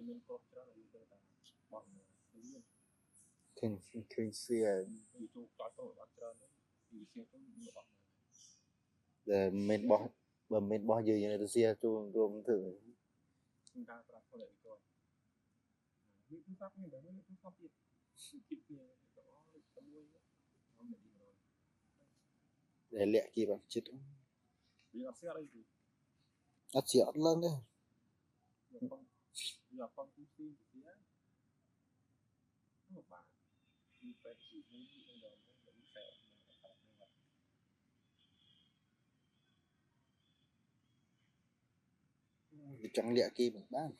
មានគ្រប់ច្រើនយើងទៅថាបងឃើញ xưa YouTube តើទៅអត់ច្រើនពីវាទៅវាអត់ là mình bỏ dư như xưa chung rôm thử ក្នុងការប្រាប់ខ្លួនឯងគាត់វាទូរស័ព្ទនេះដល់នេះទូរស័ព្ទទៀតគិតគ្នាទៅអស់ទៅមួយខ្ញុំនិយាយ để lẹ kịp bằng chít វាអត់ស្គាល់អីទេ nó chỉ ọt lên đấy វាអត់ពីទីទៀតហ្នឹងបាទពីពេទ្យទីនេះនឹងដល់ទៅវាខ្សែchẳng lẹ kịp bằng bán